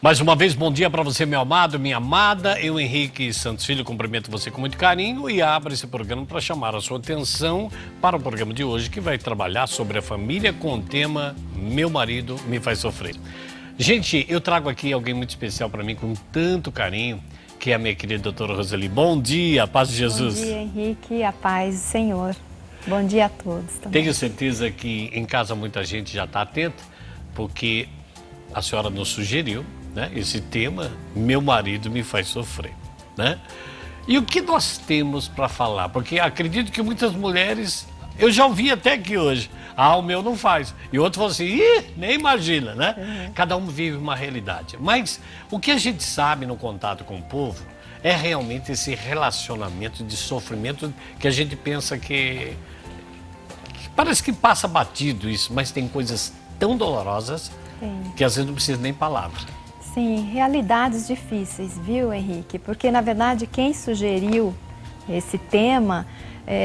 Mais uma vez, bom dia para você, meu amado, minha amada. Eu, Henrique Santos Filho, cumprimento você com muito carinho e abro esse programa para chamar a sua atenção para o programa de hoje, que vai trabalhar sobre a família com o tema Meu Marido Me Faz Sofrer. Gente, eu trago aqui alguém muito especial para mim, com tanto carinho, que é a minha querida doutora Roseli. Bom dia, paz de Jesus. Bom dia, Henrique, a paz do Senhor. Bom dia a todos também. Tenho certeza que em casa muita gente já está atenta, porque a senhora nos sugeriu, né, esse tema, Meu Marido Me Faz Sofrer, né? E o que nós temos para falar? Porque acredito que muitas mulheres, eu já ouvi até aqui hoje, o meu não faz. E outro falou assim, nem imagina, né? Uhum. Cada um vive uma realidade. Mas o que a gente sabe no contato com o povo é realmente esse relacionamento de sofrimento que a gente pensa que parece que passa batido isso, mas tem coisas tão dolorosas que às vezes não precisa nem palavras. Sim, realidades difíceis, viu, Henrique? Porque, na verdade, quem sugeriu esse tema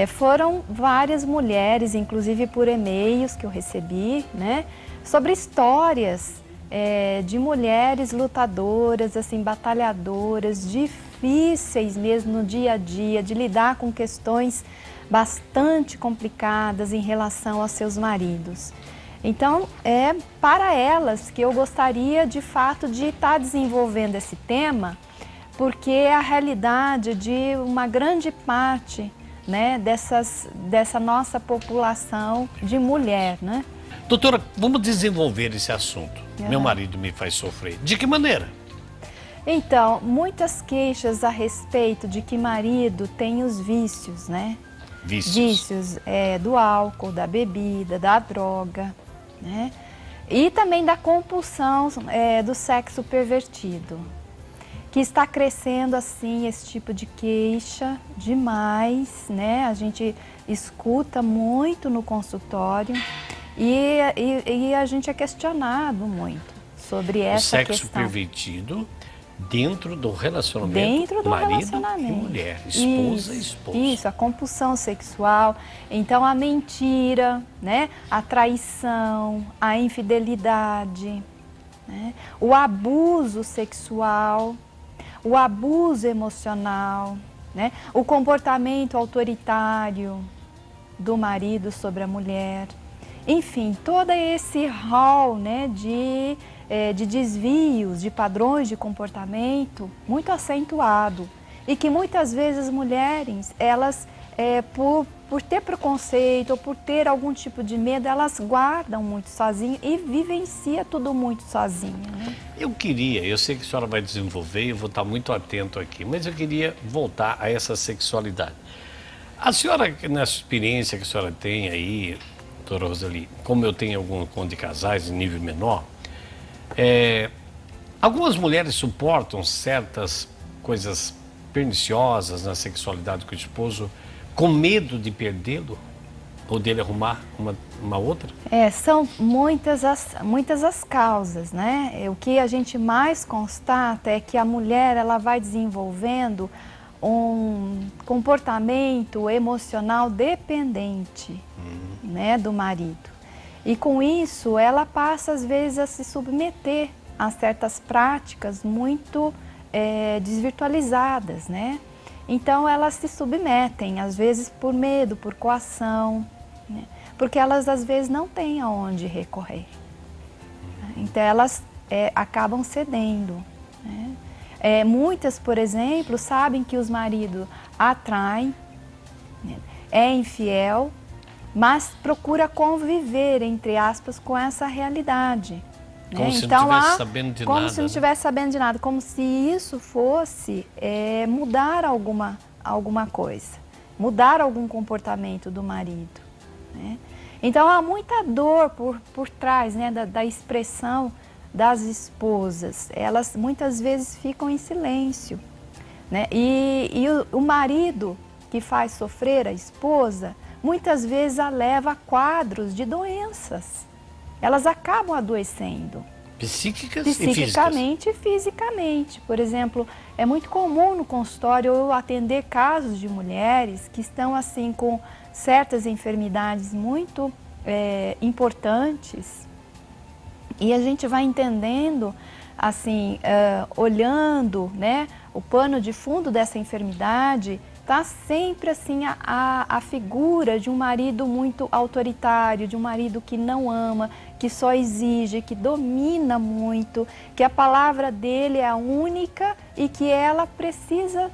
foram várias mulheres, inclusive por e-mails que eu recebi, né? Sobre histórias de mulheres lutadoras, assim, batalhadoras, difíceis mesmo no dia a dia, de lidar com questões bastante complicadas em relação aos seus maridos. Então, é para elas que eu gostaria, de fato, de estar desenvolvendo esse tema, porque é a realidade de uma grande parte, né, dessa nossa população de mulher, né? Doutora, vamos desenvolver esse assunto. Meu marido me faz sofrer. De que maneira? Então, muitas queixas a respeito de que marido tem os vícios, né? Vícios do álcool, da bebida, da droga, né? E também da compulsão do sexo pervertido, que está crescendo assim, esse tipo de queixa demais, né? A gente escuta muito no consultório e a gente é questionado muito sobre essa questão. O sexo pervertido dentro do relacionamento, marido e mulher, esposa e esposo. Isso, a compulsão sexual, então a mentira, né? A traição, a infidelidade, né? O abuso sexual, o abuso emocional, né? O comportamento autoritário do marido sobre a mulher. Enfim, todo esse rol, né, de desvios, de padrões de comportamento muito acentuado e que muitas vezes as mulheres, elas, por ter preconceito ou por ter algum tipo de medo, elas guardam muito sozinhas e vivencia tudo muito sozinha, né? Eu sei que a senhora vai desenvolver, eu vou estar muito atento aqui, mas eu queria voltar a essa sexualidade. A senhora, nessa experiência que a senhora tem aí, doutora Roseli, como eu tenho algum encontro de casais em nível menor, algumas mulheres suportam certas coisas perniciosas na sexualidade com o esposo com medo de perdê-lo ou dele arrumar uma outra? São muitas as causas, né? O que a gente mais constata é que a mulher, ela vai desenvolvendo um comportamento emocional dependente, né, do marido. E com isso, ela passa às vezes a se submeter a certas práticas muito desvirtualizadas, né? Então elas se submetem, às vezes por medo, por coação, né? Porque elas às vezes não têm aonde recorrer. Então elas acabam cedendo, né? Muitas, por exemplo, sabem que os maridos atraem, né? É infiel, mas procura conviver, entre aspas, com essa realidade. Como se não estivesse sabendo de nada. Como se não estivesse sabendo de nada, como se isso fosse mudar alguma coisa, mudar algum comportamento do marido, né? Então há muita dor por trás, né, da expressão das esposas. Elas muitas vezes ficam em silêncio, né? E o marido que faz sofrer a esposa, muitas vezes a leva a quadros de doenças. Elas acabam adoecendo. Psiquicamente e fisicamente. Por exemplo, é muito comum no consultório eu atender casos de mulheres que estão assim com certas enfermidades muito importantes, e a gente vai entendendo assim, olhando, né, o pano de fundo dessa enfermidade, está sempre assim a figura de um marido muito autoritário, de um marido que não ama, que só exige, que domina muito, que a palavra dele é a única e que ela precisa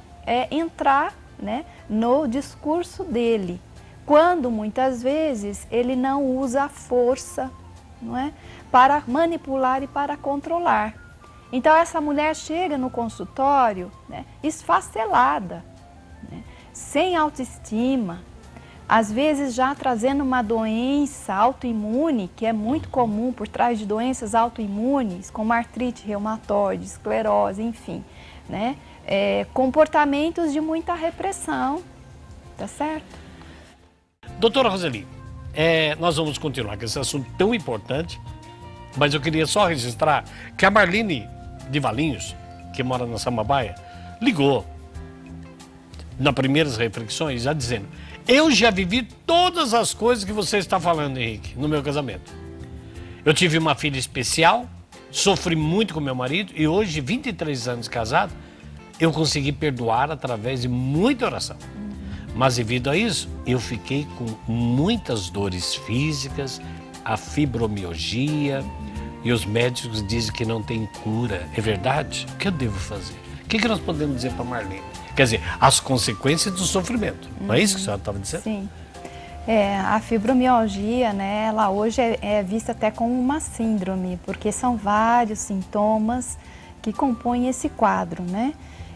entrar, né, no discurso dele. Quando muitas vezes ele não usa a força, não é, para manipular e para controlar. Então essa mulher chega no consultório, né, esfacelada, né, sem autoestima, às vezes já trazendo uma doença autoimune, que é muito comum por trás de doenças autoimunes, como artrite reumatoide, esclerose, enfim, né, comportamentos de muita repressão, tá certo? Doutora Roseli, nós vamos continuar com esse assunto tão importante, mas eu queria só registrar que a Marlene de Valinhos, que mora na Samambaia, ligou nas primeiras reflexões já dizendo: eu já vivi todas as coisas que você está falando, Henrique, no meu casamento. Eu tive uma filha especial, sofri muito com meu marido e hoje, 23 anos casado, eu consegui perdoar através de muita oração. Mas devido a isso, eu fiquei com muitas dores físicas, a fibromialgia, e os médicos dizem que não tem cura. É verdade? O que eu devo fazer? O que nós podemos dizer para Marlene? Quer dizer, as consequências do sofrimento. Não é isso que a senhora estava dizendo? Sim. A fibromialgia, né, ela hoje é vista até como uma síndrome, porque são vários sintomas que compõem esse quadro, né?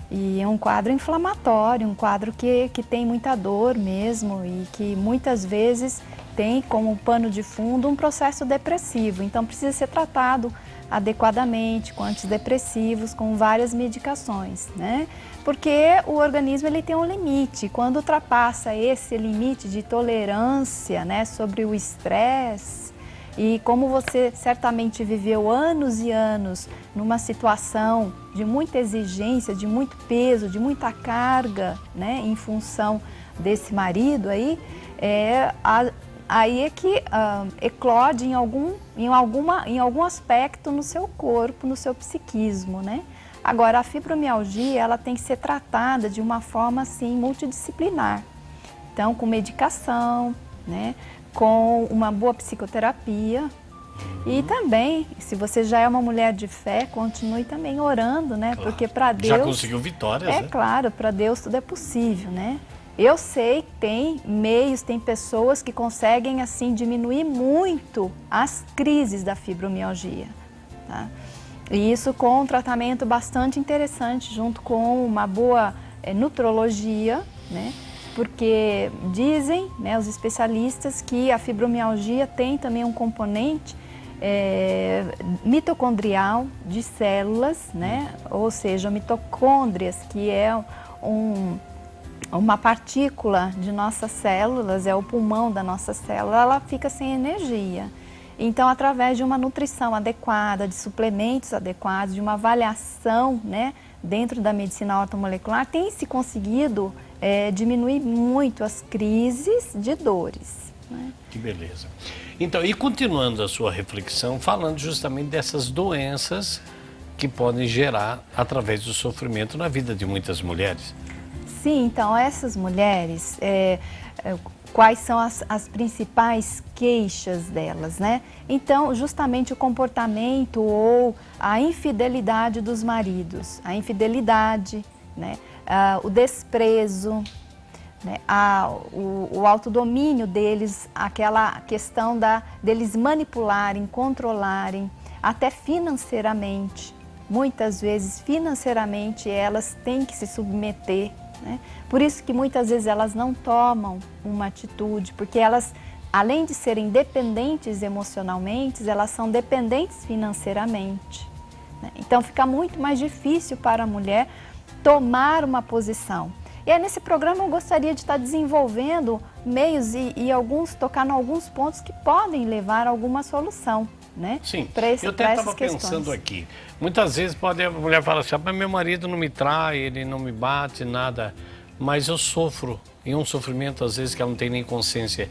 E é um quadro inflamatório, um quadro que tem muita dor mesmo e que muitas vezes tem como pano de fundo um processo depressivo. Então precisa ser tratado adequadamente com antidepressivos, com várias medicações, né? Porque o organismo ele tem um limite. Quando ultrapassa esse limite de tolerância, né, sobre o estresse, e como você certamente viveu anos e anos numa situação de muita exigência, de muito peso, de muita carga, né, em função desse marido aí, aí é que eclode em algum aspecto no seu corpo, no seu psiquismo, né? Agora, a fibromialgia, ela tem que ser tratada de uma forma, assim, multidisciplinar. Então, com medicação, né? Com uma boa psicoterapia. E também, se você já é uma mulher de fé, continue também orando, né? Claro. Porque para Deus... Já conseguiu vitórias, né? Claro, para Deus tudo é possível, né? Eu sei que tem meios, tem pessoas que conseguem, assim, diminuir muito as crises da fibromialgia, tá? E isso com um tratamento bastante interessante, junto com uma boa nutrologia, né? Porque dizem, né, os especialistas, que a fibromialgia tem também um componente mitocondrial de células, né? Ou seja, mitocôndrias, que é uma partícula de nossas células, é o pulmão da nossa célula, ela fica sem energia. Então, através de uma nutrição adequada, de suplementos adequados, de uma avaliação, né, dentro da medicina ortomolecular, tem se conseguido diminuir muito as crises de dores, né? Que beleza. Então, e continuando a sua reflexão, falando justamente dessas doenças que podem gerar através do sofrimento na vida de muitas mulheres. Sim, então essas mulheres, quais são as principais queixas delas, né? Então, justamente o comportamento ou a infidelidade dos maridos, a infidelidade, né? O desprezo, né? O autodomínio deles, aquela questão deles manipularem, controlarem, até financeiramente. Muitas vezes, financeiramente, elas têm que se submeter, né? Por isso que muitas vezes elas não tomam uma atitude, porque elas, além de serem dependentes emocionalmente, elas são dependentes financeiramente, né? Então fica muito mais difícil para a mulher tomar uma posição. E aí, nesse programa eu gostaria de estar desenvolvendo meios e tocar em alguns pontos que podem levar a alguma solução, né? Sim, eu até estava pensando aqui. Muitas vezes a mulher fala assim: mas meu marido não me trai, ele não me bate, nada. Mas eu sofro, e um sofrimento às vezes que ela não tem nem consciência.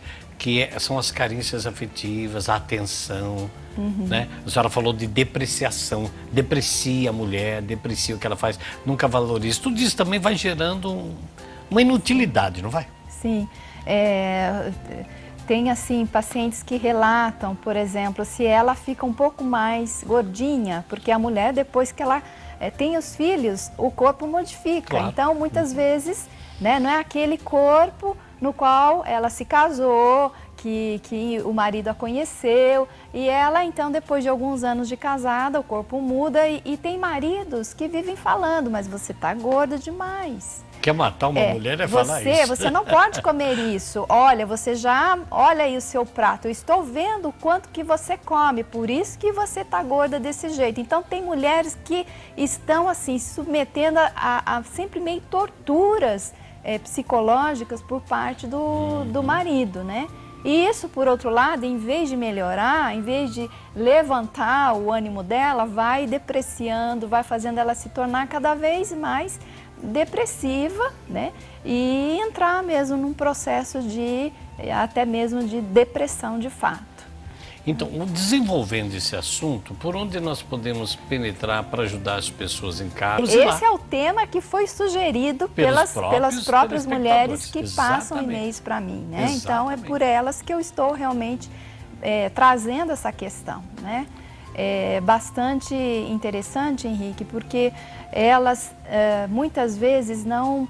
são as carências afetivas, a atenção, né? A senhora falou de depreciação, deprecia a mulher, deprecia o que ela faz, nunca valoriza. Tudo isso também vai gerando uma inutilidade, não vai? Sim. Tem, assim, pacientes que relatam, por exemplo, se ela fica um pouco mais gordinha, porque a mulher, depois que ela tem os filhos, o corpo modifica. Claro. Então, muitas vezes, né, não é aquele corpo no qual ela se casou, que o marido a conheceu, e ela, então, depois de alguns anos de casada, o corpo muda, e tem maridos que vivem falando, mas você tá gorda demais. Quer matar uma mulher é falar isso. Você não pode comer isso. Olha, olha aí o seu prato. Eu estou vendo o quanto que você come, por isso que você está gorda desse jeito. Então, tem mulheres que estão, assim, se submetendo a sempre meio torturas psicológicas por parte do marido, né? E isso, por outro lado, em vez de melhorar, em vez de levantar o ânimo dela, vai depreciando, vai fazendo ela se tornar cada vez mais depressiva, né? E entrar mesmo num processo até mesmo de depressão de fato. Então, desenvolvendo esse assunto, por onde nós podemos penetrar para ajudar as pessoas em casa? Esse é o tema que foi sugerido pelas próprias mulheres que passam e-mails para mim, né? Exatamente. Então, é por elas que eu estou realmente trazendo essa questão, né? É bastante interessante, Henrique, porque elas muitas vezes não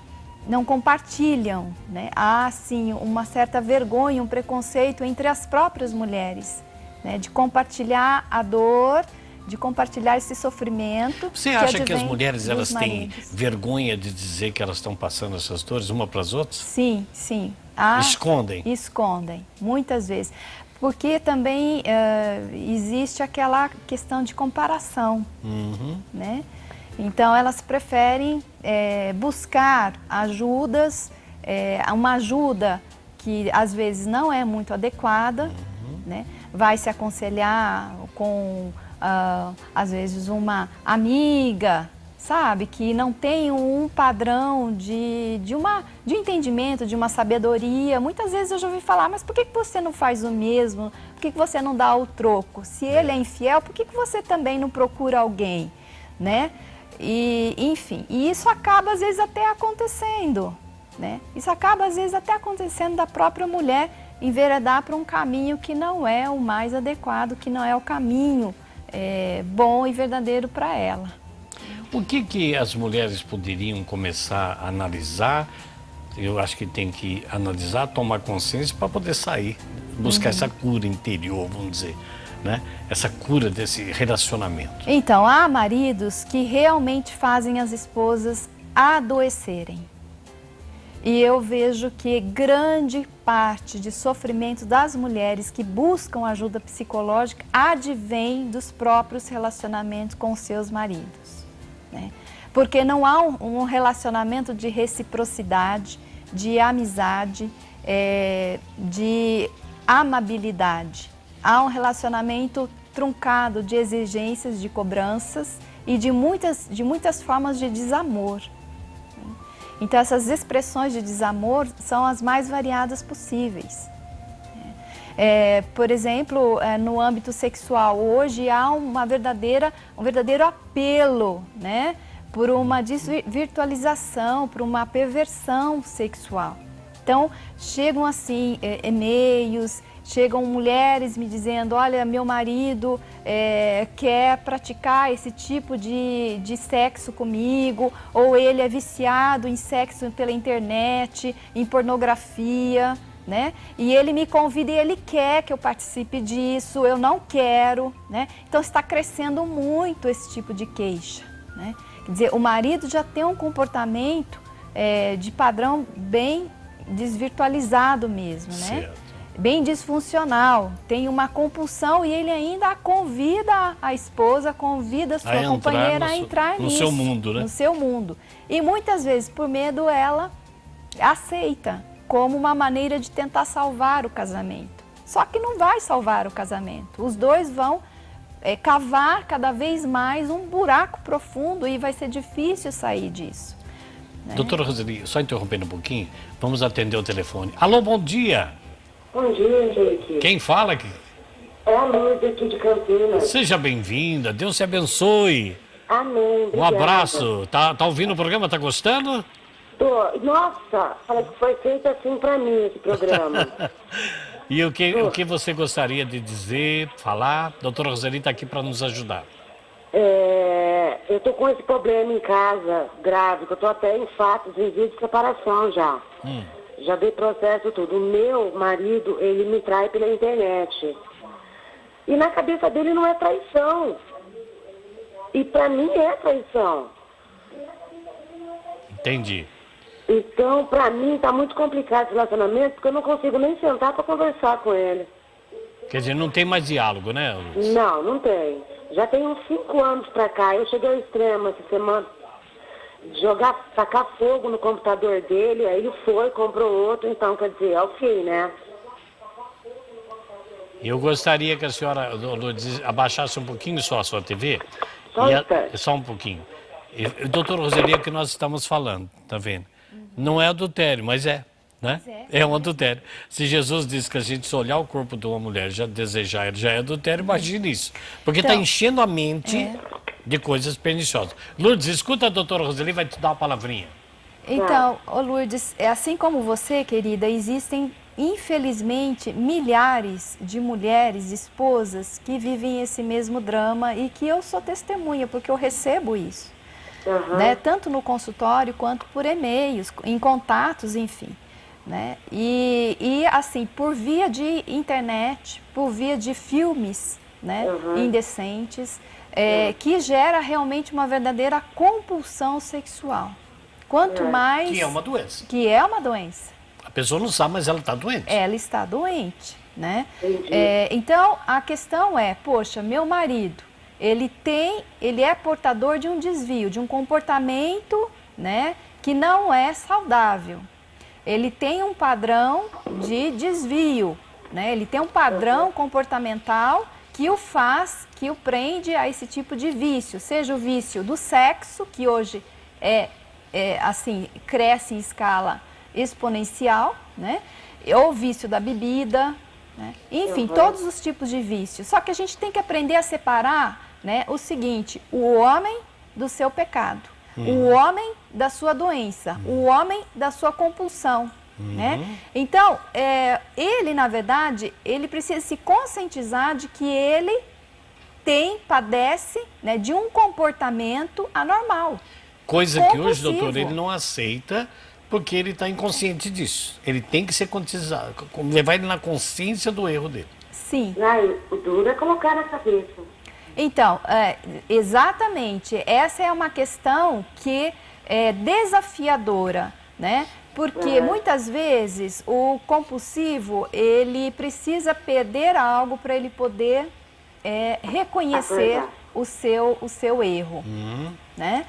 compartilham, né? Há, assim, uma certa vergonha, um preconceito entre as próprias mulheres, né? De compartilhar a dor, de compartilhar esse sofrimento. Você acha que as mulheres elas têm vergonha de dizer que elas estão passando essas dores uma para as outras? Sim, sim. Escondem? Escondem, muitas vezes. Porque também existe aquela questão de comparação, né? Então, elas preferem buscar ajudas, uma ajuda que às vezes não é muito adequada, né? Vai se aconselhar com, às vezes, uma amiga, sabe? Que não tem um padrão de entendimento, de uma sabedoria. Muitas vezes eu já ouvi falar, mas por que você não faz o mesmo? Por que você não dá o troco? Se ele é infiel, por que você também não procura alguém, né? E, enfim, e isso acaba às vezes até acontecendo, né? Isso acaba às vezes até acontecendo da própria mulher enveredar para um caminho que não é o mais adequado, que não é o caminho bom e verdadeiro para ela. O que as mulheres poderiam começar a analisar? Eu acho que tem que analisar, tomar consciência para poder sair, buscar essa cura interior, vamos dizer, né? Essa cura desse relacionamento. Então, há maridos que realmente fazem as esposas adoecerem. E eu vejo que grande parte de sofrimento das mulheres que buscam ajuda psicológica advém dos próprios relacionamentos com seus maridos, né? Porque não há um relacionamento de reciprocidade, de amizade, de amabilidade. Há um relacionamento truncado de exigências, de cobranças e de muitas formas de desamor. Então, essas expressões de desamor são as mais variadas possíveis. Por exemplo, no âmbito sexual, hoje há um verdadeiro apelo, né, por uma desvirtualização, por uma perversão sexual. Então, chegam assim e-mails, chegam mulheres me dizendo, olha, meu marido quer praticar esse tipo de sexo comigo, ou ele é viciado em sexo pela internet, em pornografia, né? E ele me convida e ele quer que eu participe disso, eu não quero, né? Então, está crescendo muito esse tipo de queixa, né? Quer dizer, o marido já tem um comportamento de padrão bem desvirtualizado mesmo, né? Certo. Bem disfuncional, tem uma compulsão e ele ainda convida a esposa, convida a sua companheira a entrar no nisso, seu mundo, né? No seu mundo. E muitas vezes, por medo, ela aceita como uma maneira de tentar salvar o casamento. Só que não vai salvar o casamento. Os dois vão cavar cada vez mais um buraco profundo e vai ser difícil sair disso, né? Doutora Roseli, só interrompendo um pouquinho, vamos atender o telefone. Alô, bom dia. Bom dia, Henrique. Quem fala aqui? É a Lourdes aqui de Campinas. Seja bem-vinda, Deus te abençoe. Amém. Um Obrigada. abraço. Tá ouvindo o programa? Tá gostando? Tô. Nossa, fala que foi feito assim pra mim esse programa. E o que você gostaria de dizer, falar? Doutora Roseli está aqui para nos ajudar. Eu tô com esse problema em casa, grave, que eu tô até em fatos em via de separação já. Já dei processo tudo. O meu marido, ele me trai pela internet. E na cabeça dele não é traição. E pra mim é traição. Entendi. Então, pra mim, tá muito complicado esse relacionamento, porque eu não consigo nem sentar pra conversar com ele. Quer dizer, não tem mais diálogo, né, Luz? Não, não tem. Já tem uns 5 anos pra cá. Eu cheguei ao extremo essa semana de tacar fogo no computador dele, aí ele foi, comprou outro, então, quer dizer, é o fim, né? Eu gostaria que a senhora, Lourdes, abaixasse um pouquinho só a sua TV. Só um instante. Só um pouquinho. Doutor Roseli, é o que nós estamos falando, tá vendo? Não é adultério, mas é, né? É um adultério. Se Jesus disse que a gente se olhar o corpo de uma mulher já desejar ele já é adultério, imagine isso. Porque está Então, enchendo a mente de coisas perniciosas. Lourdes, escuta a doutora Roseli, vai te dar uma palavrinha. Então, ô Lourdes, assim como você, querida, existem, infelizmente, milhares de mulheres, esposas, que vivem esse mesmo drama e que eu sou testemunha, porque eu recebo isso. Né? Tanto no consultório quanto por e-mails, em contatos, enfim. Né? E assim, por via de internet, por via de filmes, né? Indecentes, que gera realmente uma verdadeira compulsão sexual. Quanto mais... Que é uma doença. Que é uma doença. A pessoa não sabe, mas ela está doente. Ela está doente, né? Então, a questão é, poxa, meu marido, ele é portador de um desvio, de um comportamento, né, que não é saudável. Ele tem um padrão de desvio, né? Ele tem um padrão comportamental que o prende a esse tipo de vício, seja o vício do sexo, que hoje assim, cresce em escala exponencial, né? Ou o vício da bebida, né? Enfim, todos os tipos de vícios. Só que a gente tem que aprender a separar, né, o seguinte: o homem do seu pecado, o homem da sua doença, o homem da sua compulsão. Né? Então, ele, na verdade, ele precisa se conscientizar de que ele padece, né, de um comportamento anormal. Coisa que hoje, doutor, ele não aceita, porque ele está inconsciente disso. Ele tem que ser conscientizado, levar ele na consciência do erro dele. Sim. O duro é colocar na cabeça. Então, exatamente, essa é uma questão que é desafiadora, né? Porque muitas vezes o compulsivo, ele precisa perder algo para ele poder reconhecer o seu erro, né?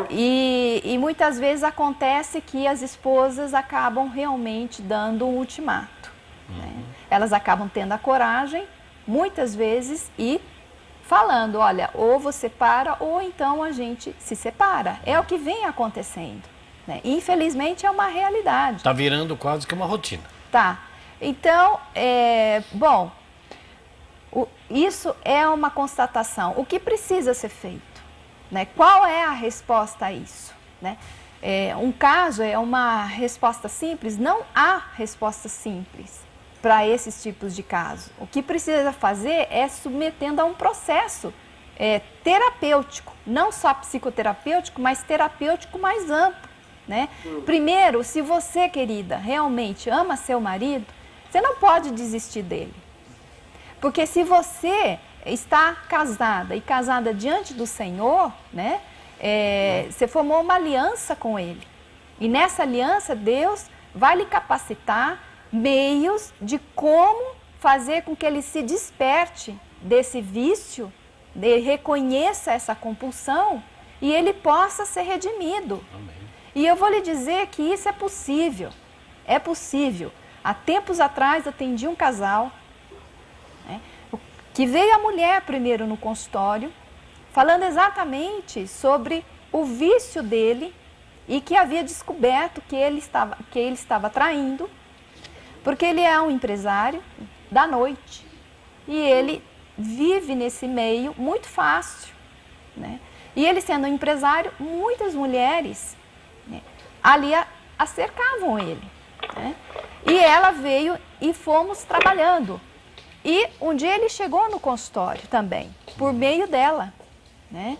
E muitas vezes acontece que as esposas acabam realmente dando um ultimato, né? Elas acabam tendo a coragem, muitas vezes, e falando, olha, ou você para ou então a gente se separa. É o que vem acontecendo, né? Infelizmente é uma realidade. Está virando quase que uma rotina. Tá. Então, bom, isso é uma constatação. O que precisa ser feito, né? Qual é a resposta a isso, né? Um caso é uma resposta simples? Não há resposta simples para esses tipos de casos. O que precisa fazer é submetendo a um processo terapêutico, não só psicoterapêutico, mas terapêutico mais amplo, né? Primeiro, se você, querida, realmente ama seu marido, você não pode desistir dele. Porque se você está casada e casada diante do Senhor, né? Você formou uma aliança com Ele. E nessa aliança, Deus vai lhe capacitar meios de como fazer com que ele se desperte desse vício, ele reconheça essa compulsão e ele possa ser redimido. Amém. E eu vou lhe dizer que isso é possível. É possível. Há tempos atrás atendi um casal, né, que veio a mulher primeiro no consultório, falando exatamente sobre o vício dele e que havia descoberto que ele estava traindo. Porque ele é um empresário da noite e ele vive nesse meio muito fácil, né? E ele sendo um empresário, muitas mulheres, né, ali a cercavam ele, né? E ela veio e fomos trabalhando. E um dia ele chegou no consultório também, por meio dela, né?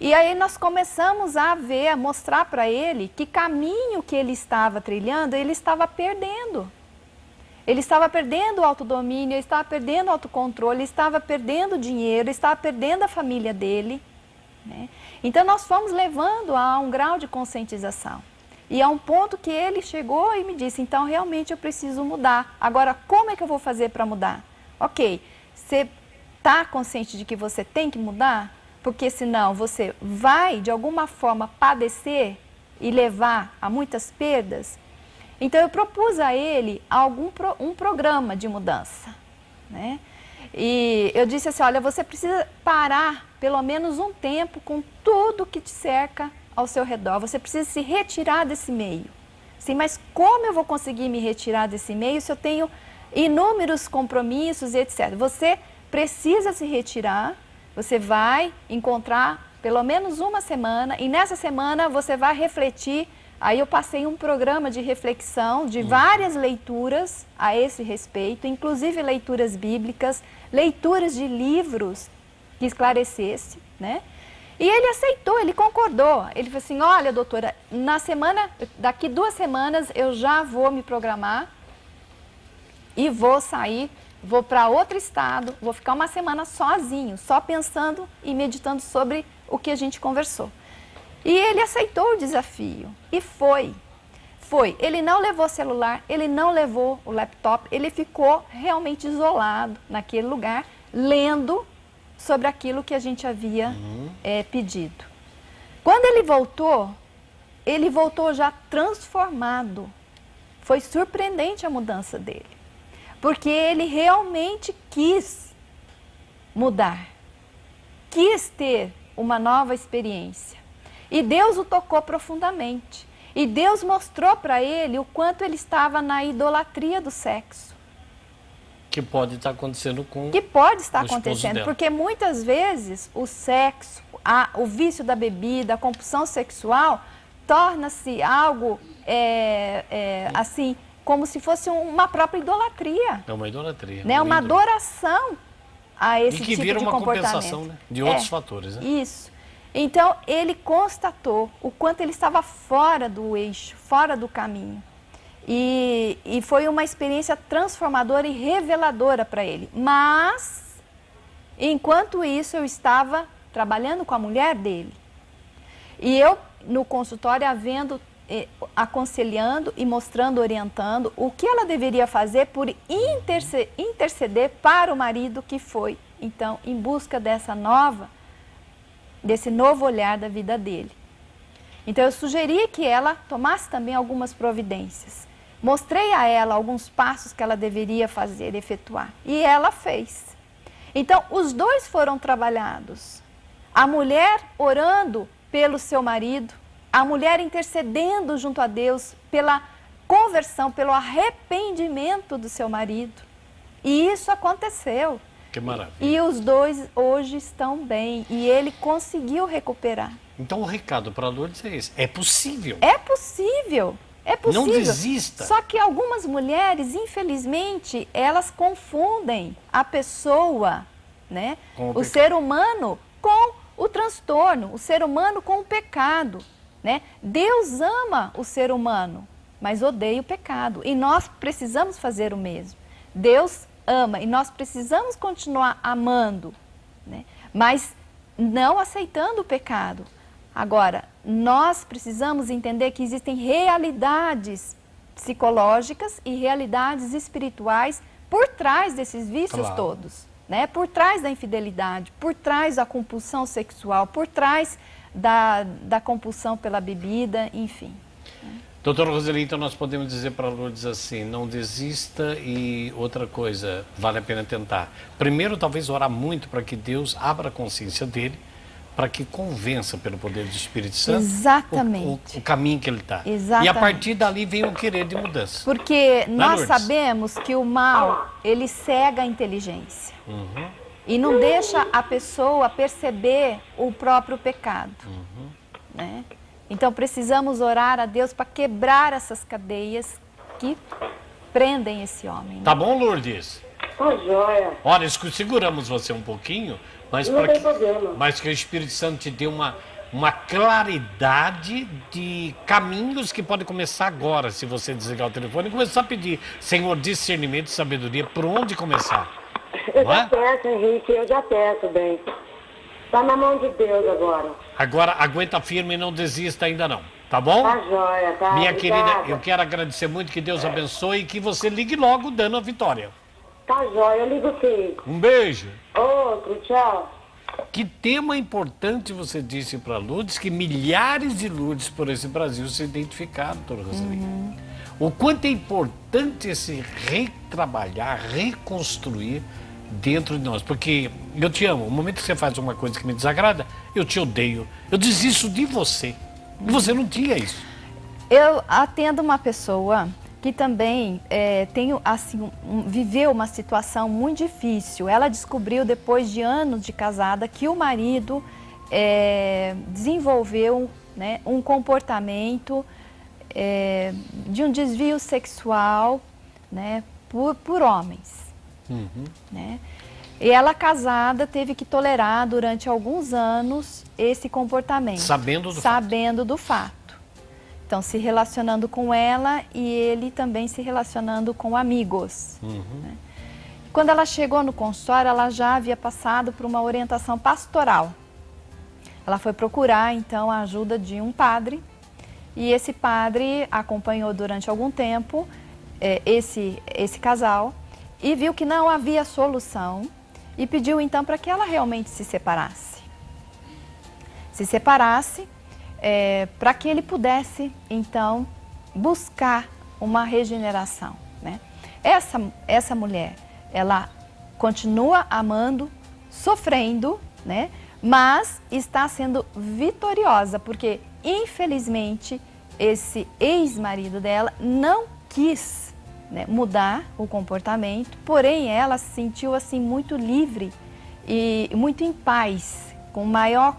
E aí nós começamos a ver, a mostrar para ele que caminho que ele estava trilhando, ele estava perdendo. Ele estava perdendo o autodomínio, ele estava perdendo o autocontrole, ele estava perdendo dinheiro, ele estava perdendo a família dele, né? Então nós fomos levando a um grau de conscientização. E a um ponto que ele chegou e me disse, então realmente eu preciso mudar. Agora, como é que eu vou fazer para mudar? Ok, você está consciente de que você tem que mudar? Porque senão você vai, de alguma forma, padecer e levar a muitas perdas. Então eu propus a ele um programa de mudança, né? E eu disse assim, olha, você precisa parar pelo menos um tempo com tudo que te cerca ao seu redor. Você precisa se retirar desse meio. Sim, mas como eu vou conseguir me retirar desse meio se eu tenho inúmeros compromissos e etc? Você precisa se retirar, você vai encontrar pelo menos uma semana e nessa semana você vai refletir. Aí eu passei um programa de reflexão de várias leituras a esse respeito, inclusive leituras bíblicas, leituras de livros que esclarecesse, né? E ele aceitou, ele concordou. Ele falou assim, olha, doutora, daqui 2 semanas eu já vou me programar e vou sair, vou para outro estado, vou ficar uma semana sozinho, só pensando e meditando sobre o que a gente conversou. E ele aceitou o desafio e foi. Ele não levou celular, ele não levou o laptop, ele ficou realmente isolado naquele lugar, lendo sobre aquilo que a gente havia pedido. Quando ele voltou já transformado. Foi surpreendente a mudança dele, porque ele realmente quis mudar, quis ter uma nova experiência. E Deus o tocou profundamente. E Deus mostrou para ele o quanto ele estava na idolatria do sexo. Que pode estar acontecendo com Que pode estar o esposo acontecendo, dela. porque muitas vezes o sexo, o vício da bebida, a compulsão sexual, torna-se algo assim, como se fosse uma própria idolatria. É uma idolatria. Né? Uma ídolo. adoração a esse E que tipo vira de uma comportamento. compensação, né? De outros fatores, né? Isso. Então, ele constatou o quanto ele estava fora do eixo, fora do caminho. E foi uma experiência transformadora e reveladora para ele. Mas, enquanto isso, eu estava trabalhando com a mulher dele. E eu, no consultório, aconselhando e mostrando, orientando o que ela deveria fazer por interceder para o marido que foi, então, em busca desse novo olhar da vida dele. Então eu sugeri que ela tomasse também algumas providências. Mostrei a ela alguns passos que ela deveria fazer, efetuar. E ela fez. Então os dois foram trabalhados. A mulher orando pelo seu marido, a mulher intercedendo junto a Deus pela conversão, pelo arrependimento do seu marido. E isso aconteceu. Que maravilha. E os dois hoje estão bem. E ele conseguiu recuperar. Então o recado para a Lourdes é esse. É possível. É possível. É possível. Não desista. Só que algumas mulheres, infelizmente, elas confundem a pessoa, né? O ser humano com o transtorno, o ser humano com o pecado, né? Deus ama o ser humano, mas odeia o pecado. E nós precisamos fazer o mesmo. Deus ama e nós precisamos continuar amando, né? Mas não aceitando o pecado. Agora, nós precisamos entender que existem realidades psicológicas e realidades espirituais por trás desses vícios todos, né? Por trás da infidelidade, por trás da compulsão sexual, por trás da compulsão pela bebida, enfim. Doutora Roseli, então nós podemos dizer para a Lourdes assim, não desista e outra coisa, vale a pena tentar. Primeiro, talvez orar muito para que Deus abra a consciência dele, para que convença pelo poder do Espírito Santo Exatamente. o caminho que ele está. Exatamente. E a partir dali vem o querer de mudança. Porque nós Lourdes? sabemos que o mal, ele cega a inteligência. E não deixa a pessoa perceber o próprio pecado. Né? Então precisamos orar a Deus para quebrar essas cadeias que prendem esse homem. Né? Tá bom, Lourdes? Tá joia. Olha, seguramos você um pouquinho, mas Não tem problema. mas que o Espírito Santo te dê uma claridade de caminhos que pode começar agora, se você desligar o telefone e começar a pedir, Senhor, discernimento e sabedoria, por onde começar? Eu Não já é? peço, Henrique, eu já peço, bem. Tá na mão de Deus agora. Agora, aguenta firme e não desista ainda não, tá bom? Tá joia, tá? Minha Obrigada. querida, eu quero agradecer muito, que Deus abençoe e que você ligue logo dando a vitória. Tá joia, eu ligo sim. Um beijo. Outro, tchau. Que tema importante você disse para Lourdes, que milhares de Lourdes por esse Brasil se identificaram, doutora Roseli. O quanto é importante esse retrabalhar, reconstruir dentro de nós. Porque eu te amo, o momento que você faz uma coisa que me desagrada, eu te odeio, eu desisto de você. E você não tinha isso. Eu atendo uma pessoa que também viveu uma situação muito difícil. Ela descobriu, depois de anos de casada, que o marido desenvolveu, né, um comportamento de um desvio sexual, né, por homens. Né? E ela, casada, teve que tolerar durante alguns anos esse comportamento. Sabendo do fato. Então, se relacionando com ela e ele também se relacionando com amigos. Né? Quando ela chegou no consultório, ela já havia passado por uma orientação pastoral. Ela foi procurar, então, a ajuda de um padre. E esse padre acompanhou durante algum tempo esse casal e viu que não havia solução e pediu, então, para que ela realmente se separasse. Para que ele pudesse, então, buscar uma regeneração. Né? Essa mulher, ela continua amando, sofrendo, né? Mas está sendo vitoriosa, porque, infelizmente, esse ex-marido dela não quis, né, mudar o comportamento, porém ela se sentiu assim muito livre e muito em paz, com maior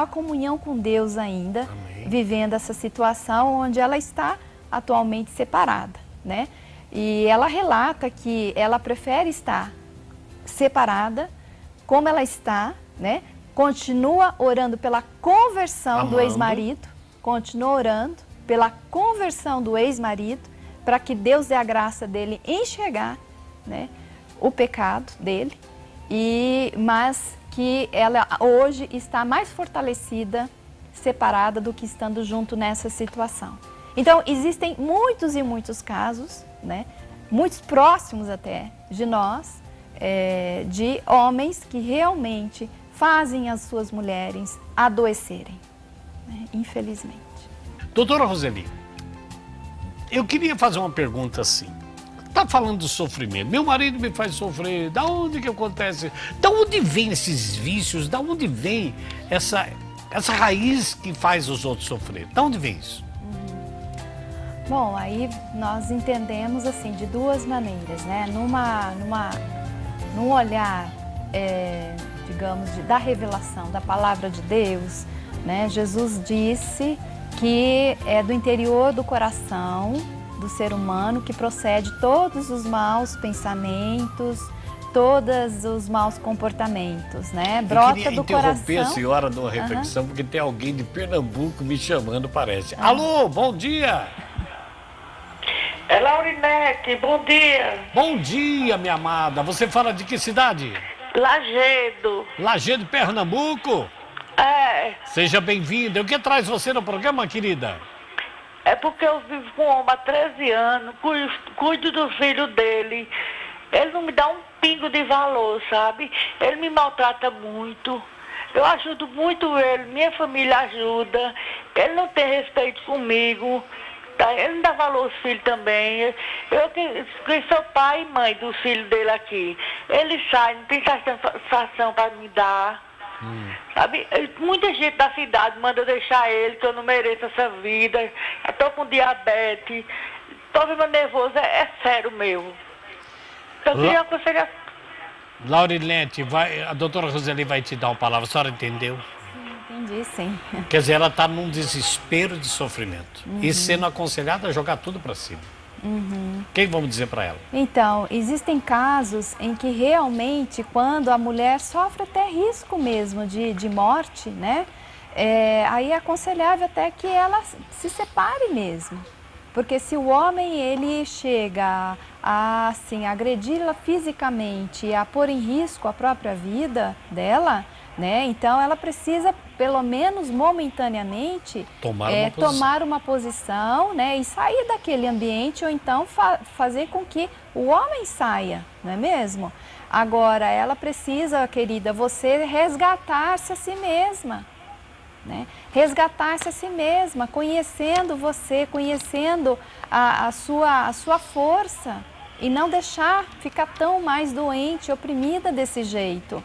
comunhão com Deus ainda. Amém. Vivendo essa situação onde ela está atualmente separada, né? E ela relata que ela prefere estar separada, como ela está, né? Continua orando pela conversão do ex-marido, continua orando pela conversão do ex-marido, para que Deus dê a graça dele enxergar, né, o pecado dele, mas que ela hoje está mais fortalecida, separada, do que estando junto nessa situação. Então, existem muitos e muitos casos, né, muitos próximos até de nós, de homens que realmente fazem as suas mulheres adoecerem, né, infelizmente. Doutora Roseli, eu queria fazer uma pergunta assim. Está falando do sofrimento. Meu marido me faz sofrer. Da onde que acontece? Da onde vem esses vícios? Da onde vem essa raiz que faz os outros sofrer? Da onde vem isso? Bom, aí nós entendemos assim de duas maneiras, né? Num olhar, digamos, da revelação da palavra de Deus, né? Jesus disse que é do interior do coração do ser humano que procede todos os maus pensamentos, todos os maus comportamentos, né? Brota do coração. Eu queria interromper a senhora numa reflexão, porque tem alguém de Pernambuco me chamando, parece. Alô, bom dia! É Laurinete, bom dia. Bom dia, minha amada. Você fala de que cidade? Lagedo. Lagedo, Pernambuco? É. Seja bem-vinda. O que traz você no programa, querida? É porque eu vivo com um homem há 13 anos, cuido do filho dele. Ele não me dá um pingo de valor, sabe? Ele me maltrata muito. Eu ajudo muito ele, minha família ajuda. Ele não tem respeito comigo. Tá? Ele não dá valor aos filhos também. Eu que sou pai e mãe dos filhos dele aqui. Ele sai, não tem satisfação para me dar. Sabe? Muita gente da cidade manda eu deixar ele, que eu não mereço essa vida. Eu tô com diabetes. Problema nervoso é sério meu. Eu queria aconselhar. Laurinete, a doutora Roseli vai te dar uma palavra, a senhora entendeu? Entendi, sim. Quer dizer, ela está num desespero de sofrimento. E sendo aconselhada a jogar tudo para cima. O que vamos dizer para ela? Então, existem casos em que realmente, quando a mulher sofre até risco mesmo de morte, né? Aí é aconselhável até que ela se separe mesmo. Porque se o homem, ele chega a, assim, agredi-la fisicamente e a pôr em risco a própria vida dela, né? Então ela precisa, pelo menos momentaneamente, tomar uma posição, né? E sair daquele ambiente ou então fazer com que o homem saia, não é mesmo? Agora, ela precisa, querida, você resgatar-se a si mesma. Né? Resgatar-se a si mesma, conhecendo você, conhecendo a sua força e não deixar ficar tão mais doente, oprimida desse jeito.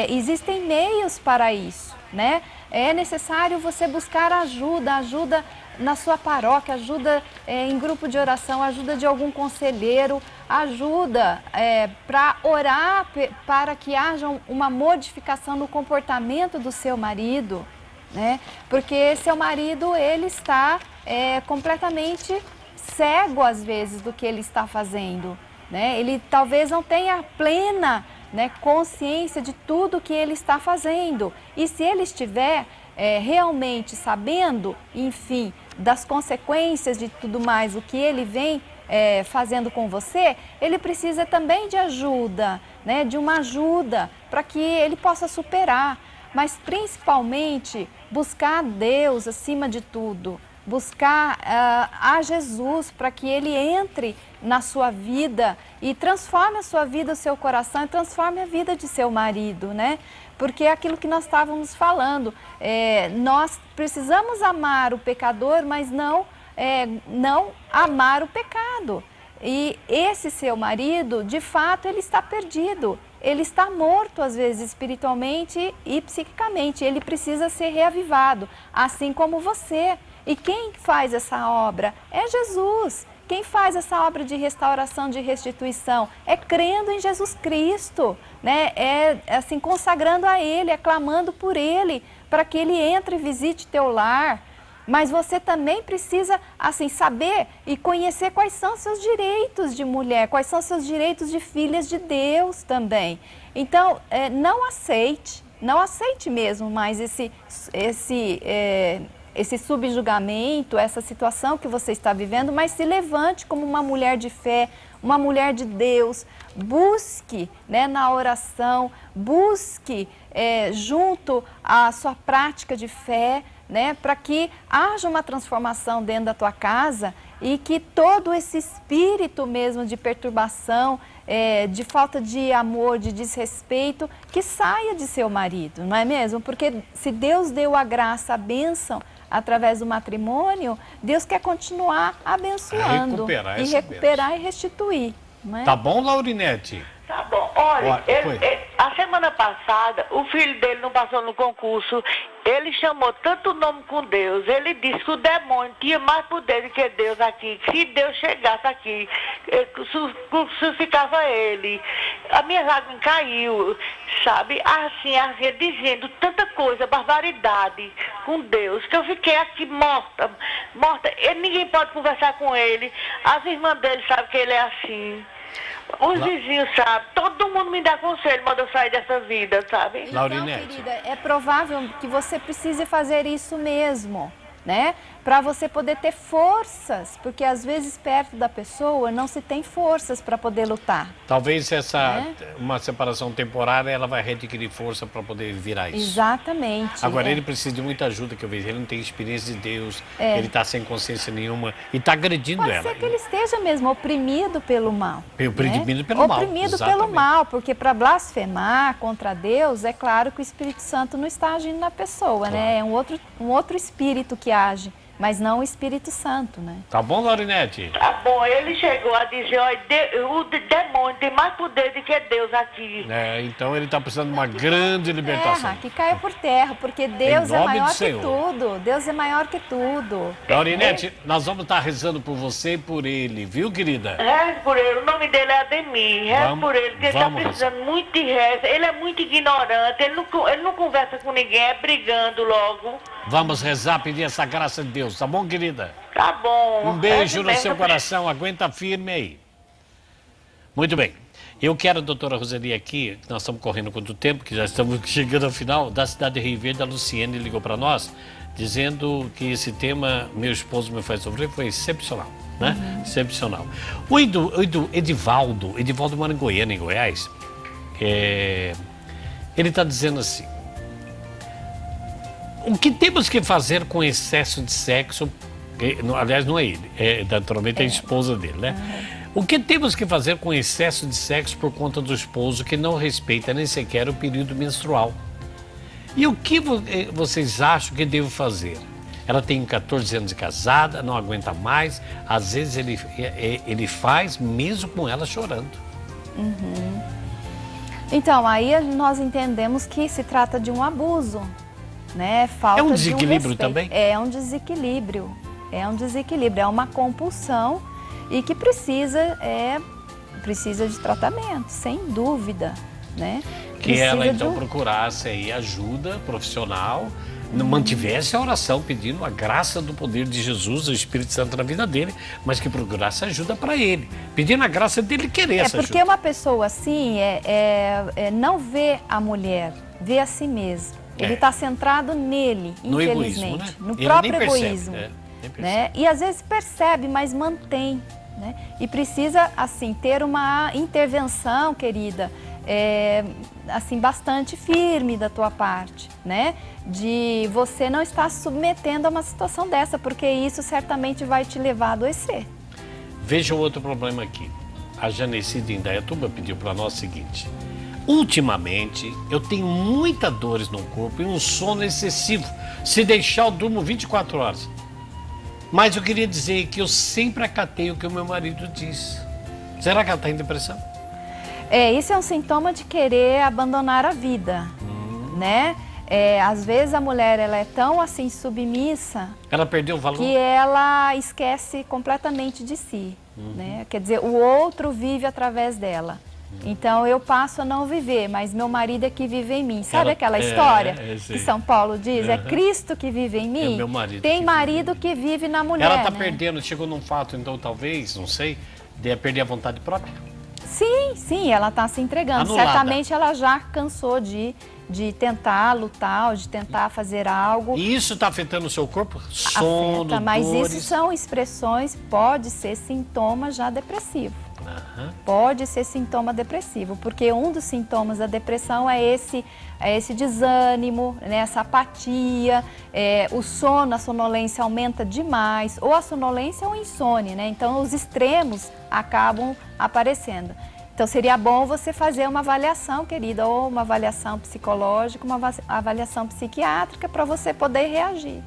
Existem meios para isso, né? É necessário você buscar ajuda na sua paróquia, ajuda em grupo de oração, ajuda de algum conselheiro, ajuda para orar para que haja uma modificação no comportamento do seu marido. Né? Porque seu marido, ele está completamente cego às vezes do que ele está fazendo, né? Ele talvez não tenha plena, né, consciência de tudo que ele está fazendo, e se ele estiver realmente sabendo, enfim, das consequências de tudo mais, o que ele vem fazendo com você, ele precisa também de ajuda, né, de uma ajuda para que ele possa superar. Mas principalmente buscar Deus acima de tudo, buscar a Jesus para que Ele entre na sua vida e transforme a sua vida, o seu coração e transforme a vida de seu marido, né? Porque é aquilo que nós estávamos falando, nós precisamos amar o pecador, mas não amar o pecado. E esse seu marido, de fato, ele está perdido. Ele está morto, às vezes, espiritualmente e psiquicamente. Ele precisa ser reavivado, assim como você. E quem faz essa obra? É Jesus. Quem faz essa obra de restauração, de restituição? É crendo em Jesus Cristo, né? Assim, consagrando a Ele, clamando por Ele, para que Ele entre e visite teu lar. Mas você também precisa, assim, saber e conhecer quais são seus direitos de mulher, quais são seus direitos de filhas de Deus também. Então, não aceite mesmo mais esse subjugamento, essa situação que você está vivendo, mas se levante como uma mulher de fé, uma mulher de Deus. Busque, né, na oração, busque junto à sua prática de fé, né, para que haja uma transformação dentro da tua casa e que todo esse espírito mesmo de perturbação, de falta de amor, de desrespeito, que saia de seu marido, não é mesmo? Porque se Deus deu a graça, a bênção através do matrimônio, Deus quer continuar abençoando recuperar e restituir. Não é? Tá bom, Laurinete? Tá bom. Olha, a semana passada, o filho dele não passou no concurso. Ele chamou tanto o nome com Deus. Ele disse que o demônio tinha mais poder do que Deus aqui. Se Deus chegasse aqui, crucificava ele. A minha lágrima caiu, sabe? Assim, dizendo tanta coisa, barbaridade com Deus, que eu fiquei aqui morta. Ninguém pode conversar com ele. As irmãs dele sabem que ele é assim. Os vizinhos sabem, todo mundo me dá conselho quando eu sair dessa vida, sabe? Então, querida, é provável que você precise fazer isso mesmo, né? Para você poder ter forças, porque às vezes perto da pessoa não se tem forças para poder lutar. Talvez uma separação temporária, ela vai readquirir força para poder virar isso. Exatamente. Agora, ele precisa de muita ajuda, que eu vejo. Ele não tem experiência de Deus, ele está sem consciência nenhuma e está agredindo ela. Pode ser que ele esteja mesmo oprimido pelo mal. Oprimido pelo mal. Oprimido pelo mal, porque para blasfemar contra Deus, é claro que o Espírito Santo não está agindo na pessoa, claro, né? É um outro espírito que age mas não o Espírito Santo, né? Tá bom, Laurinete? Tá bom, ele chegou a dizer, olha, o demônio tem mais poder do que Deus aqui. Então ele tá precisando de uma grande libertação. Que caia por terra, porque Deus é nome maior do que Senhor. tudo. Deus é maior que tudo. Laurinete, nós vamos estar rezando por você e por ele, viu, querida? Reze por ele, o nome dele é Ademir. Reze por ele, porque ele tá vamos precisando muito de reza. Ele é muito ignorante, ele não conversa com ninguém, é brigando logo. Vamos rezar, pedir essa graça de Deus, tá bom, querida? Tá bom. Um beijo no Reze seu mesmo. coração, aguenta firme aí. Muito bem. Eu quero, doutora Roseli, aqui, nós estamos correndo contra o tempo, que já estamos chegando ao final, da cidade de Rio Verde, a Luciene ligou para nós, dizendo que esse tema, meu esposo me faz sofrer, foi excepcional, né? Excepcional. O Edivaldo mora em Goiânia, em Goiás, ele está dizendo assim, o que temos que fazer com excesso de sexo, aliás, não é ele, naturalmente é a esposa dele, né? O que temos que fazer com excesso de sexo por conta do esposo que não respeita nem sequer o período menstrual? E o que vocês acham que devo fazer? Ela tem 14 anos de casada, não aguenta mais, às vezes ele faz mesmo com ela chorando. Então, aí nós entendemos que se trata de um abuso, né? Falta É um de desequilíbrio respeito. também? É um desequilíbrio, é uma compulsão e que precisa de tratamento, sem dúvida, né? Que ela Precisa então de procurasse aí ajuda profissional, mantivesse a oração pedindo a graça do poder de Jesus, o Espírito Santo na vida dele, mas que procurasse ajuda para ele, pedindo a graça dele querer essa porque ajuda. uma pessoa assim não vê a mulher, vê a si mesmo. Ele está centrado nele, No infelizmente, egoísmo, né? no Ele próprio nem percebe, egoísmo, nem percebe. né? E às vezes percebe, mas mantém, né? E precisa assim ter uma intervenção, querida, assim bastante firme da tua parte, né? De você não estar se submetendo a uma situação dessa, porque isso certamente vai te levar a adoecer. Veja o outro problema aqui. A Janeci de Indaiatuba pediu para nós o seguinte: ultimamente eu tenho muitas dores no corpo e um sono excessivo. Se deixar eu durmo 24 horas. Mas eu queria dizer que eu sempre acatei o que o meu marido diz. Será que ela está em depressão? Isso é um sintoma de querer abandonar a vida, né? Às vezes a mulher ela é tão assim submissa. Ela perdeu o valor? Que ela esquece completamente de si, né? Quer dizer, o outro vive através dela. Então eu passo a não viver, mas meu marido é que vive em mim. Sabe aquela história que São Paulo diz? É Cristo que vive em mim? Meu marido Tem que marido que vive na mulher. Ela está né? perdendo, chegou num fato, então talvez, não sei, de perder a vontade própria. Sim, ela está se entregando. Anulada. Certamente ela já cansou de tentar lutar, de tentar fazer algo. E isso está afetando o seu corpo? Sono, Afeta, mas dores? isso são expressões, pode ser sintoma já depressivo. Pode ser sintoma depressivo, porque um dos sintomas da depressão é esse desânimo, né, essa apatia, o sono, a sonolência aumenta demais, ou a sonolência ou a insônia, né? Então os extremos acabam aparecendo. Então seria bom você fazer uma avaliação, querida, ou uma avaliação psicológica, uma avaliação psiquiátrica para você poder reagir.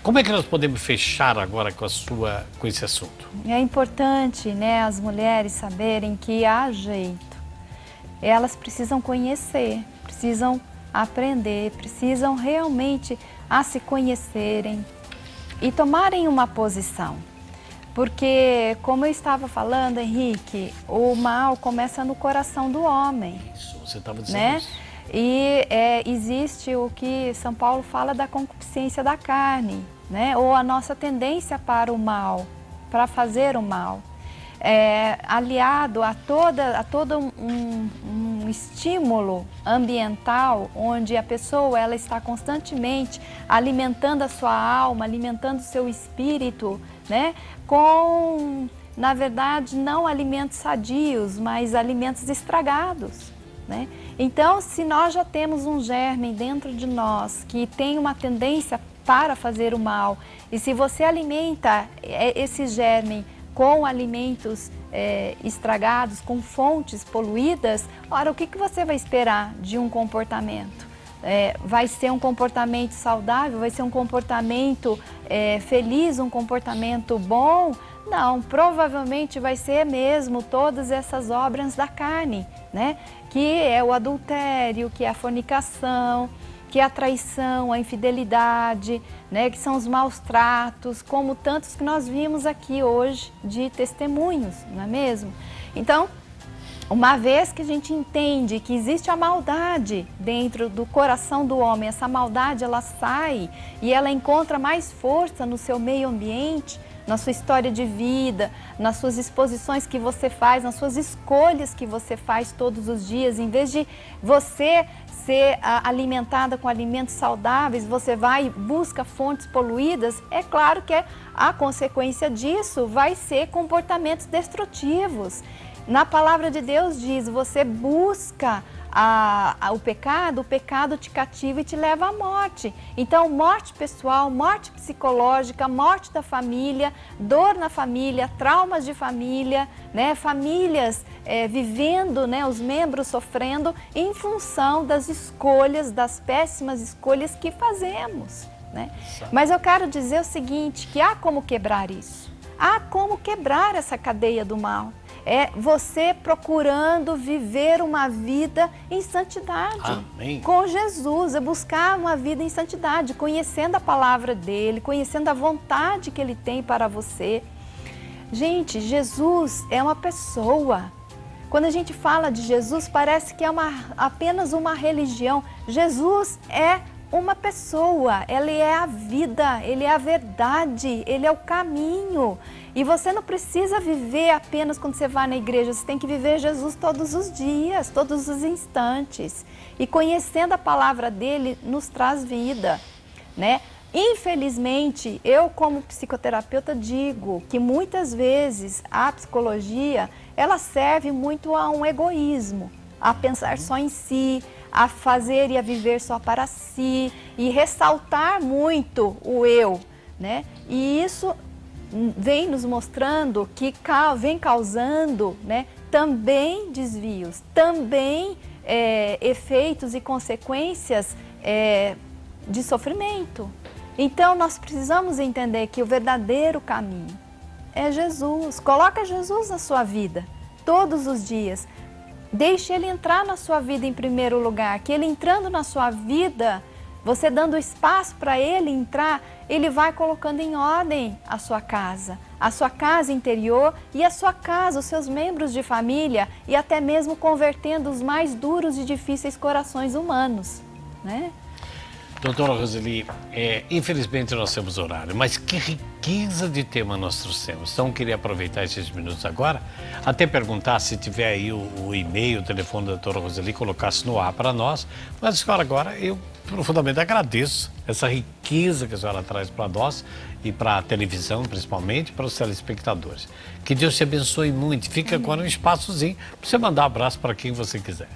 Como é que nós podemos fechar agora com esse assunto? É importante, né, as mulheres saberem que há jeito. Elas precisam conhecer, precisam aprender, precisam realmente se conhecerem e tomarem uma posição. Porque, como eu estava falando, Henrique, o mal começa no coração do homem. Isso, você estava dizendo né? isso. E existe o que São Paulo fala da concupiscência da carne, né? Ou a nossa tendência para o mal, para fazer o mal. Aliado a todo um estímulo ambiental, onde a pessoa ela está constantemente alimentando a sua alma, alimentando o seu espírito, né? Com, na verdade, não alimentos sadios, mas alimentos estragados, né? Então, se nós já temos um germe dentro de nós que tem uma tendência para fazer o mal, e se você alimenta esse germe com alimentos estragados, com fontes poluídas, ora, o que você vai esperar de um comportamento? vai ser um comportamento saudável, vai ser um comportamento feliz, um comportamento bom? Não, provavelmente vai ser mesmo todas essas obras da carne, né? Que é o adultério, que é a fornicação, que é a traição, a infidelidade, né? Que são os maus tratos, como tantos que nós vimos aqui hoje de testemunhos, não é mesmo? Então, uma vez que a gente entende que existe a maldade dentro do coração do homem, essa maldade ela sai e ela encontra mais força no seu meio ambiente, na sua história de vida, nas suas exposições que você faz, nas suas escolhas que você faz todos os dias. Em vez de você ser alimentada com alimentos saudáveis, você vai e busca fontes poluídas, é claro que a consequência disso vai ser comportamentos destrutivos. Na palavra de Deus diz, você busca o pecado te cativa e te leva à morte. Então, morte pessoal, morte psicológica, morte da família, dor na família, traumas de família, né? Famílias vivendo, né? Os membros sofrendo em função das escolhas, das péssimas escolhas que fazemos, né? Mas eu quero dizer o seguinte, que há como quebrar isso. Há como quebrar essa cadeia do mal. É você procurando viver uma vida em santidade. Amém. Com Jesus, é buscar uma vida em santidade, conhecendo a palavra dele, conhecendo a vontade que ele tem para você. Gente, Jesus é uma pessoa. Quando a gente fala de Jesus, parece que é apenas uma religião. Jesus é uma pessoa, ele é a vida, ele é a verdade, ele é o caminho. E você não precisa viver apenas quando você vai na igreja, você tem que viver Jesus todos os dias, todos os instantes. E conhecendo a palavra dele nos traz vida, né? Infelizmente, eu como psicoterapeuta digo que muitas vezes a psicologia, ela serve muito a um egoísmo, a pensar só em si, a fazer e a viver só para si e ressaltar muito o eu, né? E isso vem nos mostrando que vem causando, né, também desvios, também efeitos e consequências de sofrimento. Então nós precisamos entender que o verdadeiro caminho é Jesus. Coloca Jesus na sua vida todos os dias. Deixe ele entrar na sua vida em primeiro lugar, que ele entrando na sua vida, você dando espaço para ele entrar, ele vai colocando em ordem a sua casa interior e a sua casa, os seus membros de família e até mesmo convertendo os mais duros e difíceis corações humanos, né? Doutora Roseli, infelizmente nós temos horário, mas que riqueza de tema nós trouxemos. Então, eu queria aproveitar esses minutos agora, até perguntar se tiver aí o e-mail, o telefone da doutora Roseli, colocasse no ar para nós. Mas agora eu profundamente agradeço essa riqueza que a senhora traz para nós e para a televisão, principalmente, para os telespectadores. Que Deus te abençoe muito. Fica agora um espaçozinho para você mandar um abraço para quem você quiser.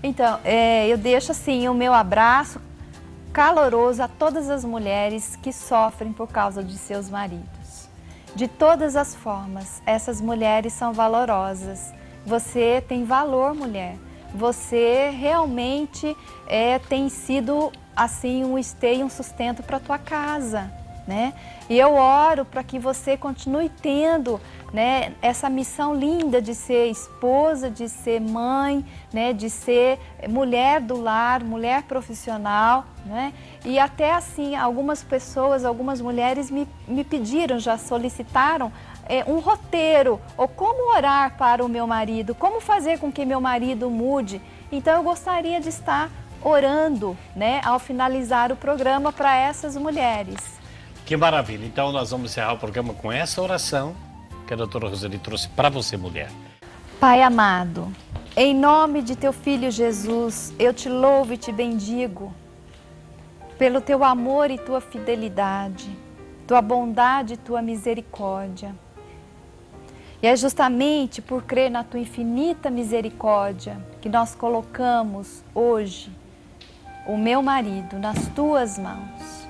Então, eu deixo assim o meu abraço caloroso a todas as mulheres que sofrem por causa de seus maridos. De todas as formas, essas mulheres são valorosas. Você tem valor, mulher. Você realmente tem sido assim um esteio, um sustento para a tua casa, né? E eu oro para que você continue tendo, né, essa missão linda de ser esposa, de ser mãe, né, de ser mulher do lar, mulher profissional, né? E até assim, algumas pessoas, algumas mulheres me pediram, já solicitaram um roteiro, ou como orar para o meu marido, como fazer com que meu marido mude. Então eu gostaria de estar orando, né, ao finalizar o programa para essas mulheres. Que maravilha! Então nós vamos encerrar o programa com essa oração que a doutora Roseli trouxe para você, mulher. Pai amado, em nome de teu Filho Jesus, eu te louvo e te bendigo pelo teu amor e tua fidelidade, tua bondade e tua misericórdia. E é justamente por crer na tua infinita misericórdia que nós colocamos hoje o meu marido nas tuas mãos.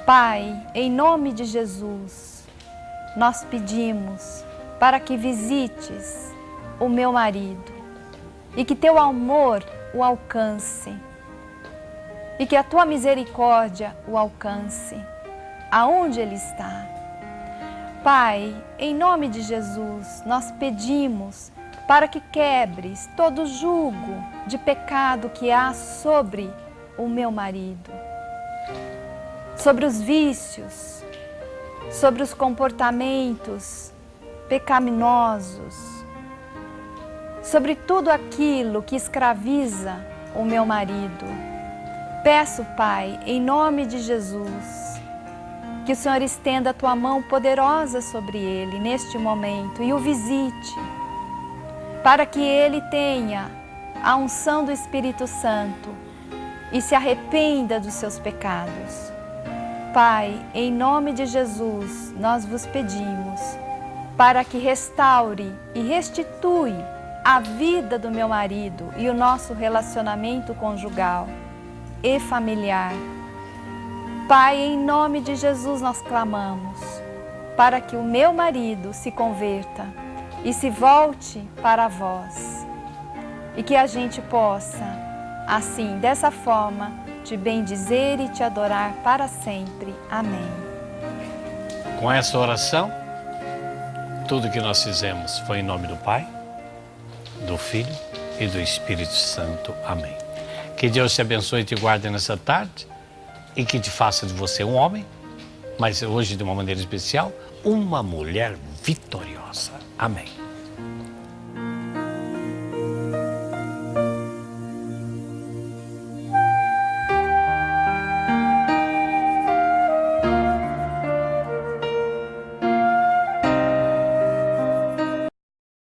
Pai, em nome de Jesus, nós pedimos para que visites o meu marido e que teu amor o alcance, e que a tua misericórdia o alcance, aonde ele está. Pai, em nome de Jesus, nós pedimos para que quebres todo jugo de pecado que há sobre o meu marido, sobre os vícios, sobre os comportamentos pecaminosos, sobre tudo aquilo que escraviza o meu marido. Peço, Pai, em nome de Jesus, que o Senhor estenda a tua mão poderosa sobre ele neste momento e o visite, para que ele tenha a unção do Espírito Santo e se arrependa dos seus pecados. Pai, em nome de Jesus, nós vos pedimos para que restaure e restitui a vida do meu marido e o nosso relacionamento conjugal e familiar. Pai, em nome de Jesus nós clamamos para que o meu marido se converta e se volte para vós e que a gente possa, assim, dessa forma, te bendizer e te adorar para sempre. Amém. Com essa oração, tudo que nós fizemos foi em nome do Pai, do Filho e do Espírito Santo. Amém. Que Deus te abençoe e te guarde nessa tarde e que te faça de você um homem, mas hoje de uma maneira especial, uma mulher vitoriosa. Amém.